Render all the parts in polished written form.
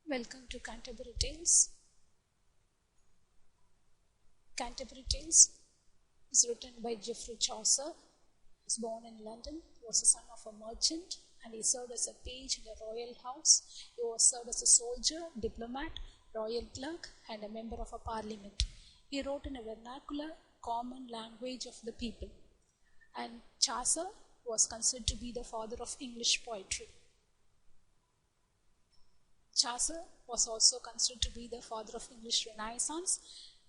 Welcome to Canterbury Tales. Canterbury Tales is written by Geoffrey Chaucer. He was born in London, was the son of a merchant, and he served as a page in the royal house. He was served as a soldier, diplomat, royal clerk, and a member of a parliament. He wrote in a vernacular, common language of the people. And Chaucer was considered to be the father of English poetry. Chaucer was also considered to be the father of English Renaissance,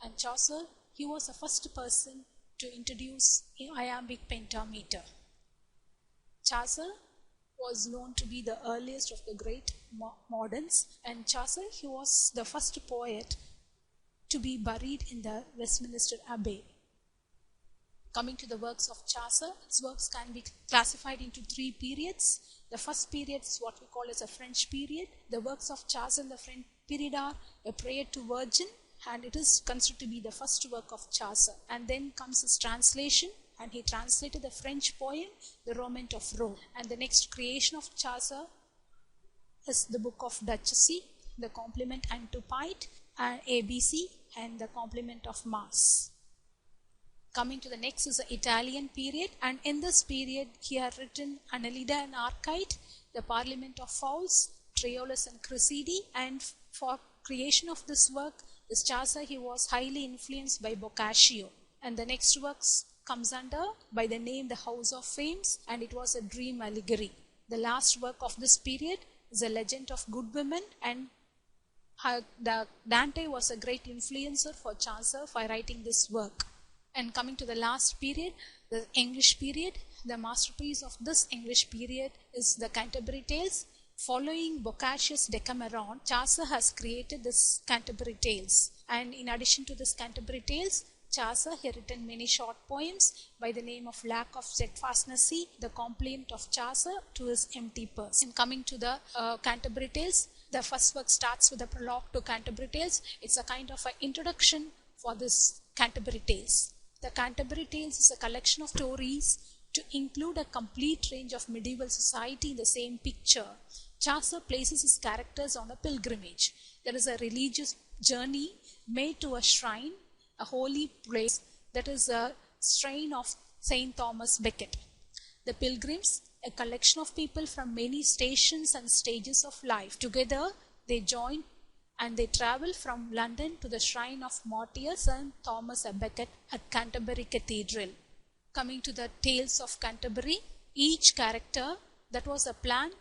and Chaucer, he was the first person to introduce iambic pentameter. Chaucer was known to be the earliest of the great moderns, and Chaucer, he was the first poet to be buried in the Westminster Abbey. Coming to the works of Chaucer, his works can be classified into three periods. The first period is what we call as a French period. The works of Chaucer in the French period are A Prayer to Virgin, and it is considered to be the first work of Chaucer. And then comes his translation, and he translated the French poem, The Romaunt of Rome. And the next creation of Chaucer is the Book of Duchessy, the Complement and Tupite, and ABC, and the Complement of Mass. Coming to the next is the Italian period, and in this period he had written Annalida and Arcite, the Parliament of Fowls, Troilus and Cressidi, and for creation of this work, this Chaucer, he was highly influenced by Boccaccio. And the next works comes under by the name The House of Fames, and it was a dream allegory. The last work of this period is A Legend of Good Women, and Dante was a great influencer for Chaucer for writing this work. And coming to the last period, the English period, the masterpiece of this English period is the Canterbury Tales. Following Boccaccio's Decameron, Chaucer has created this Canterbury Tales. And in addition to this Canterbury Tales, Chaucer had written many short poems by the name of Lack of Steadfastness, the Compliment of Chaucer to his Empty Purse. And coming to the Canterbury Tales, the first work starts with a prologue to Canterbury Tales. It's a kind of an introduction for this Canterbury Tales. The Canterbury Tales is a collection of stories to include a complete range of medieval society in the same picture. Chaucer places his characters on a pilgrimage. There is a religious journey made to a shrine, a holy place, that is a shrine of St. Thomas Becket. The pilgrims, a collection of people from many stations and stages of life. Together they join and they travel from London to the shrine of Martyr St. Thomas à Becket at Canterbury Cathedral. Coming to the Tales of Canterbury, each character, that was a plan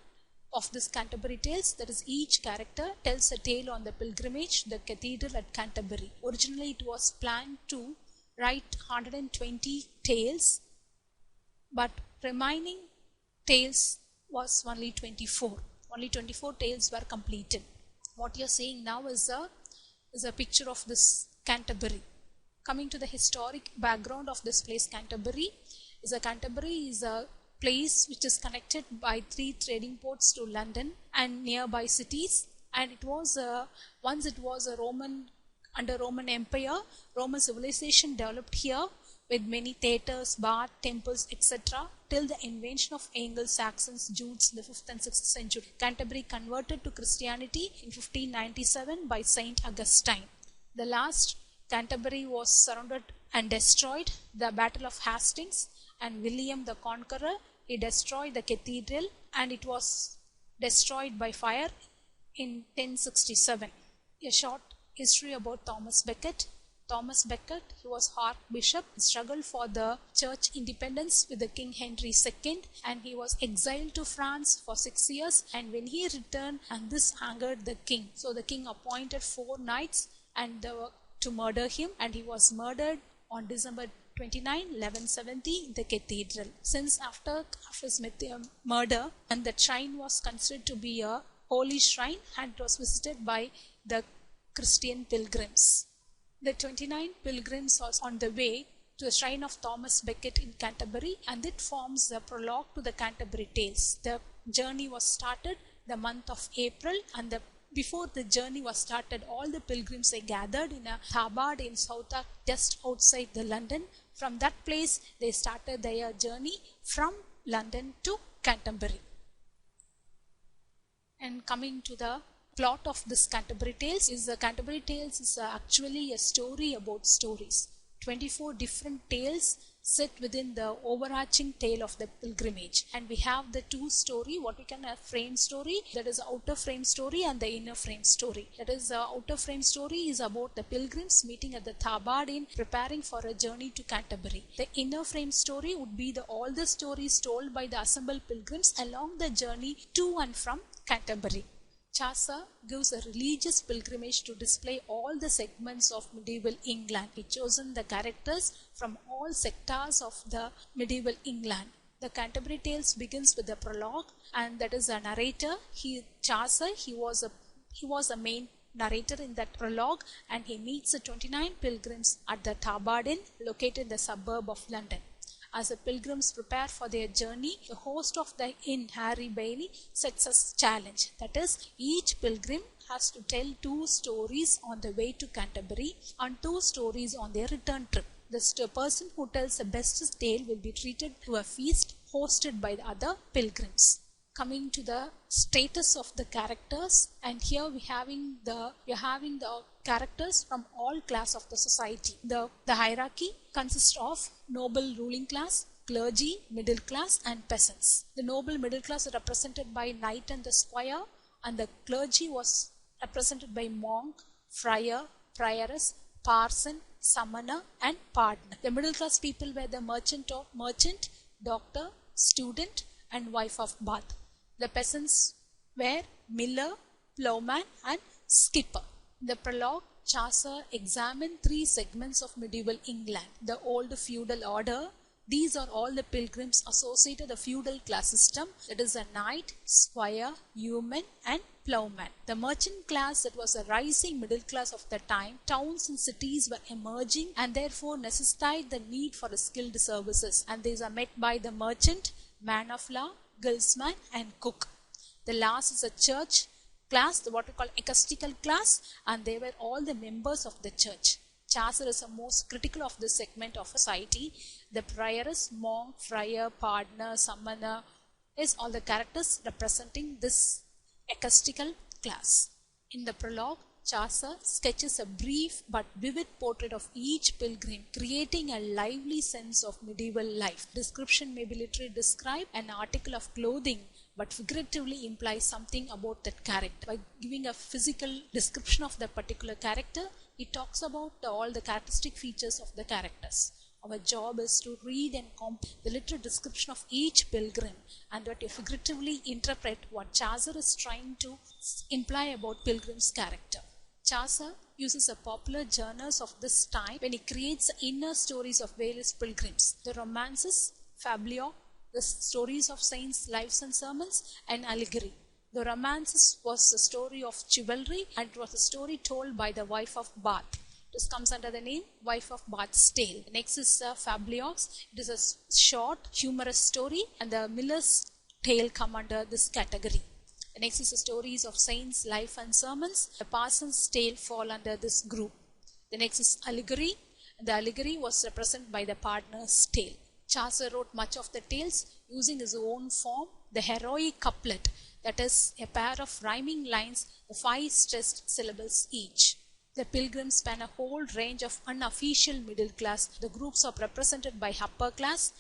of this Canterbury Tales, that is each character tells a tale on the pilgrimage, the cathedral at Canterbury. Originally it was planned to write 120 tales, but remaining tales was only 24. Only 24 tales were completed. What you're seeing now is a picture of this Canterbury. Coming to the historic background of this place, Canterbury is a place which is connected by 3 trading ports to London and nearby cities. And it was once it was a under Roman Empire. Roman civilization developed here with many theatres, baths, temples, etc. till the invention of Anglo-Saxons, Jutes in the 5th and 6th century. Canterbury converted to Christianity in 1597 by Saint Augustine. The last Canterbury was surrounded and destroyed. The Battle of Hastings, and William the Conqueror, he destroyed the cathedral, and it was destroyed by fire in 1067. A short history about Thomas Becket. Thomas Becket, he was Archbishop, struggled for the church independence with the King Henry II, and he was exiled to France for 6 years. And when he returned, and this angered the king, so the king appointed 4 knights to murder him, and he was murdered on December 29, 1170 in the cathedral. Since after his murder, and the shrine was considered to be a holy shrine, and it was visited by the Christian pilgrims. The 29 pilgrims was on the way to the shrine of Thomas Becket in Canterbury, and it forms the prologue to the Canterbury Tales. The journey was started the month of April, and before the journey was started, all the pilgrims they gathered in a tabard in Southwark, just outside the London. From that place, they started their journey from London to Canterbury. And coming to the plot of this Canterbury Tales is Canterbury Tales is actually a story about stories. 24 different tales sit within the overarching tale of the pilgrimage, and we have the two story, what we can have frame story, that is outer frame story, and the inner frame story. That is outer frame story is about the pilgrims meeting at the Tabard Inn, preparing for a journey to Canterbury. The inner frame story would be all the stories told by the assembled pilgrims along the journey to and from Canterbury. CHAUCER gives a religious pilgrimage to display all the segments of medieval England. He chosen the characters from all sectors of the medieval England. The Canterbury Tales begins with the prologue, and that is a narrator. CHAUCER was a main narrator in that prologue, and he meets the 29 pilgrims at the Tabard Inn, located in the suburb of London. As the pilgrims prepare for their journey, the host of the inn, Harry Bailey, sets a challenge. That is, each pilgrim has to tell 2 stories on the way to Canterbury and 2 stories on their return trip. The person who tells the best tale will be treated to a feast hosted by the other pilgrims. Coming to the status of the characters, and here we are having the characters from all class of the society. The hierarchy consists of noble ruling class, clergy, middle class, and peasants. The noble middle class are represented by knight and the squire, and the clergy was represented by monk, friar, prioress, parson, summoner, and pardoner. The middle class people were the merchant, doctor, student, and wife of Bath. The peasants were miller, ploughman, and skipper. In the prologue, CHAUCER examined 3 segments of medieval England. The old feudal order. These are all the pilgrims associated the feudal class system, that is a knight, squire, yeoman, and ploughman. The merchant class, that was a rising middle class of the time. Towns and cities were emerging and therefore necessitated the need for skilled services, and these are met by the merchant, man of law, guildsman, and cook. The last is a church class, what we call ecclesiastical class, and they were all the members of the church. CHAUCER is the most critical of this segment of society. The prioress, monk, friar, pardoner, summoner is all the characters representing this ecclesiastical class. In the prologue, CHAUCER sketches a brief but vivid portrait of each pilgrim, creating a lively sense of medieval life. Description may be literally describe an article of clothing, but figuratively implies something about that character. By giving a physical description of the particular character, it talks about all the characteristic features of the characters. Our job is to read and comprehend the literal description of each pilgrim, and to figuratively interpret what CHAUCER is trying to imply about pilgrim's character. CHAUCER uses a popular journals of this time when he creates the inner stories of various pilgrims. The romances, fabliaux, the stories of saints' lives and sermons, and allegory. The romances was the story of chivalry, and it was a story told by the wife of Bath. This comes under the name Wife of Bath's Tale. Next is fabliaux. It is a short, humorous story, and the miller's tale come under this category. The next is the stories of saints' life and sermons. The parson's tale fall under this group. The next is allegory. The allegory was represented by the pardoner's tale. CHAUCER wrote much of the tales using his own form, the heroic couplet, that is a pair of rhyming lines, the 5 stressed syllables each. The pilgrims span a whole range of unofficial middle class. The groups are represented by upper class,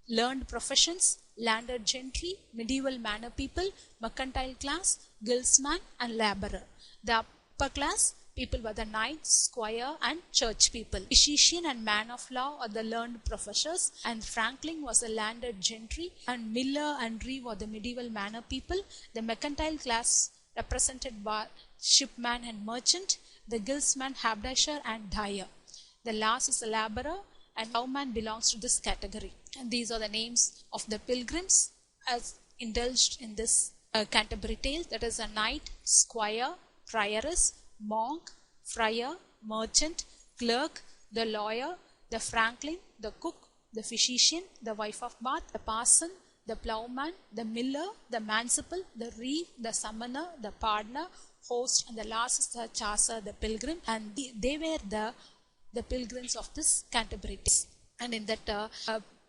learned professions, landed gentry, medieval manor people, mercantile class, guildsman, and laborer. The upper class people were the knights, squire, and church people. Physician and man of law are the learned professors, and Franklin was the landed gentry, and miller and reeve were the medieval manor people. The mercantile class represented by shipman and merchant, the guildsman, haberdasher, and dyer. The last is the laborer, and ploughman belongs to this category. And these are the names of the pilgrims as indulged in this Canterbury Tales. That is a knight, squire, prioress, monk, friar, merchant, clerk, the lawyer, the franklin, the cook, the physician, the wife of Bath, the parson, the ploughman, the miller, the manciple, the reeve, the summoner, the pardoner, host, and the last is the CHAUCER, the pilgrim, and they were the pilgrims of this Canterbury Tales. And in that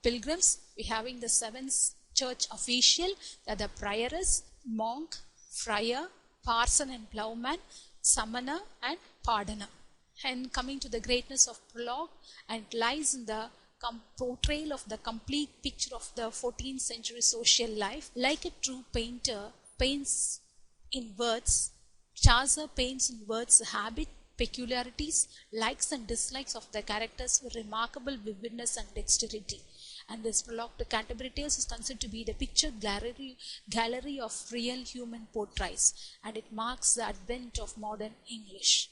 pilgrims, we having the 7 church official, that the prioress, monk, friar, parson and ploughman, summoner and pardoner. And coming to the greatness of prologue, and it lies in the portrayal of the complete picture of the 14th century social life. Like a true painter paints in words, Chaucer paints in words the habit, peculiarities, likes and dislikes of the characters with remarkable vividness and dexterity. And this prologue to Canterbury Tales is considered to be the picture gallery of real human portraits, and it marks the advent of modern English.